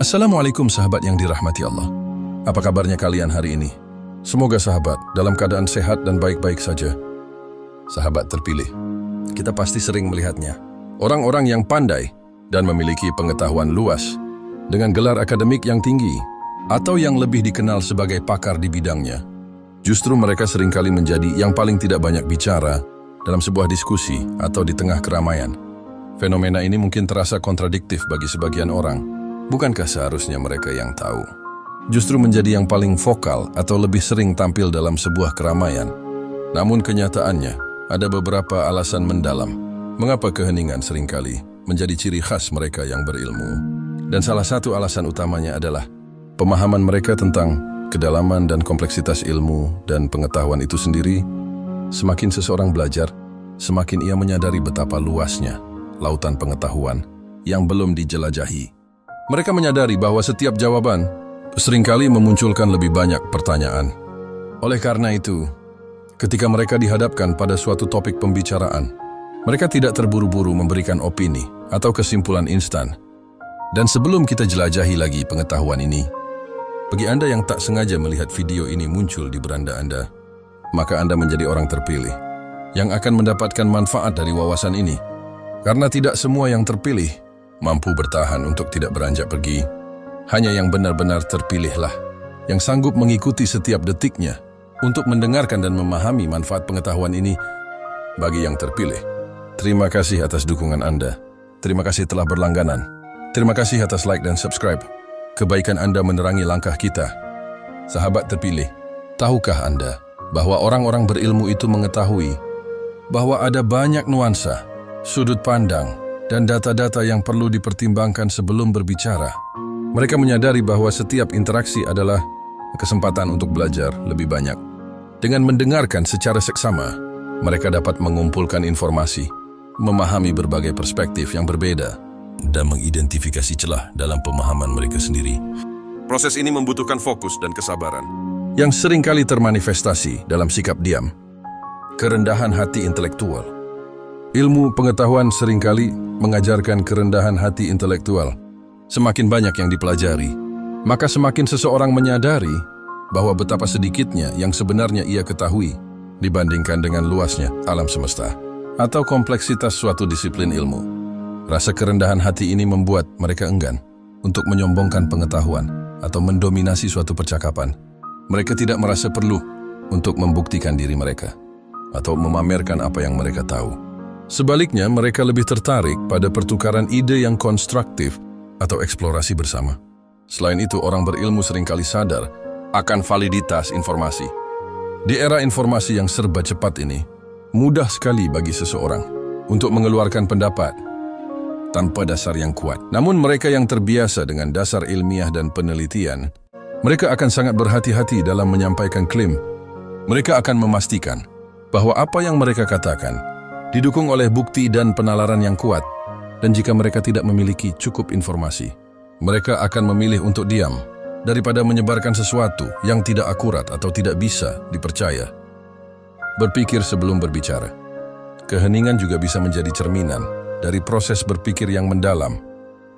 Assalamualaikum sahabat yang dirahmati Allah. Apa kabarnya kalian hari ini? Semoga sahabat dalam keadaan sehat dan baik-baik saja. Sahabat terpilih, kita pasti sering melihatnya. Orang-orang yang pandai dan memiliki pengetahuan luas, dengan gelar akademik yang tinggi, atau yang lebih dikenal sebagai pakar di bidangnya. Justru mereka seringkali menjadi yang paling tidak banyak bicara dalam sebuah diskusi atau di tengah keramaian. Fenomena ini mungkin terasa kontradiktif bagi sebagian orang. Bukankah seharusnya mereka yang tahu? Justru menjadi yang paling vokal atau lebih sering tampil dalam sebuah keramaian. Namun kenyataannya, ada beberapa alasan mendalam mengapa keheningan seringkali menjadi ciri khas mereka yang berilmu. Dan salah satu alasan utamanya adalah pemahaman mereka tentang kedalaman dan kompleksitas ilmu dan pengetahuan itu sendiri. Semakin seseorang belajar, semakin ia menyadari betapa luasnya lautan pengetahuan yang belum dijelajahi. Mereka menyadari bahwa setiap jawaban seringkali memunculkan lebih banyak pertanyaan. Oleh karena itu, ketika mereka dihadapkan pada suatu topik pembicaraan, mereka tidak terburu-buru memberikan opini atau kesimpulan instan. Dan sebelum kita jelajahi lagi pengetahuan ini, bagi Anda yang tak sengaja melihat video ini muncul di beranda Anda, maka Anda menjadi orang terpilih yang akan mendapatkan manfaat dari wawasan ini. Karena tidak semua yang terpilih mampu bertahan untuk tidak beranjak pergi. Hanya yang benar-benar terpilihlah yang sanggup mengikuti setiap detiknya untuk mendengarkan dan memahami manfaat pengetahuan ini. Bagi yang terpilih, terima kasih atas dukungan Anda. Terima kasih telah berlangganan. Terima kasih atas like dan subscribe. Kebaikan Anda menerangi langkah kita. Sahabat terpilih, tahukah Anda bahwa orang-orang berilmu itu mengetahui bahwa ada banyak nuansa, sudut pandang, dan data-data yang perlu dipertimbangkan sebelum berbicara? Mereka menyadari bahwa setiap interaksi adalah kesempatan untuk belajar lebih banyak. Dengan mendengarkan secara seksama, mereka dapat mengumpulkan informasi, memahami berbagai perspektif yang berbeda, dan mengidentifikasi celah dalam pemahaman mereka sendiri. Proses ini membutuhkan fokus dan kesabaran, yang seringkali termanifestasi dalam sikap diam. Kerendahan hati intelektual. Ilmu pengetahuan seringkali mengajarkan kerendahan hati intelektual. Semakin banyak yang dipelajari, maka semakin seseorang menyadari bahwa betapa sedikitnya yang sebenarnya ia ketahui dibandingkan dengan luasnya alam semesta atau kompleksitas suatu disiplin ilmu. Rasa kerendahan hati ini membuat mereka enggan untuk menyombongkan pengetahuan atau mendominasi suatu percakapan. Mereka tidak merasa perlu untuk membuktikan diri mereka atau memamerkan apa yang mereka tahu. Sebaliknya, mereka lebih tertarik pada pertukaran ide yang konstruktif atau eksplorasi bersama. Selain itu, orang berilmu seringkali sadar akan validitas informasi. Di era informasi yang serba cepat ini, mudah sekali bagi seseorang untuk mengeluarkan pendapat tanpa dasar yang kuat. Namun mereka yang terbiasa dengan dasar ilmiah dan penelitian, mereka akan sangat berhati-hati dalam menyampaikan klaim. Mereka akan memastikan bahwa apa yang mereka katakan didukung oleh bukti dan penalaran yang kuat, dan jika mereka tidak memiliki cukup informasi, mereka akan memilih untuk diam daripada menyebarkan sesuatu yang tidak akurat atau tidak bisa dipercaya. Berpikir sebelum berbicara. Keheningan juga bisa menjadi cerminan dari proses berpikir yang mendalam.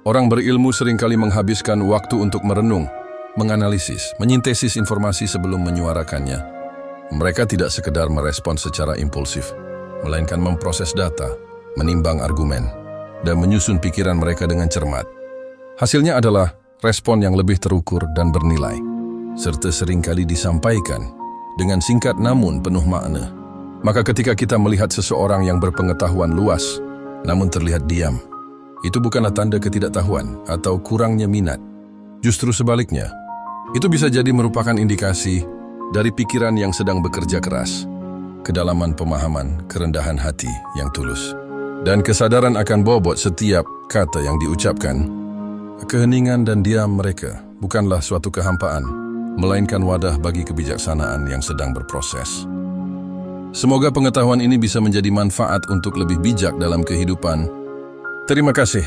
Orang berilmu seringkali menghabiskan waktu untuk merenung, menganalisis, menyintesis informasi sebelum menyuarakannya. Mereka tidak sekedar merespon secara impulsif, melainkan memproses data, menimbang argumen, dan menyusun pikiran mereka dengan cermat. Hasilnya adalah respon yang lebih terukur dan bernilai, serta seringkali disampaikan dengan singkat namun penuh makna. Maka ketika kita melihat seseorang yang berpengetahuan luas, namun terlihat diam, itu bukanlah tanda ketidaktahuan atau kurangnya minat. Justru sebaliknya, itu bisa jadi merupakan indikasi dari pikiran yang sedang bekerja keras, kedalaman pemahaman, kerendahan hati yang tulus, dan kesadaran akan bobot setiap kata yang diucapkan. Keheningan dan diam mereka bukanlah suatu kehampaan, melainkan wadah bagi kebijaksanaan yang sedang berproses. Semoga pengetahuan ini bisa menjadi manfaat untuk lebih bijak dalam kehidupan. Terima kasih.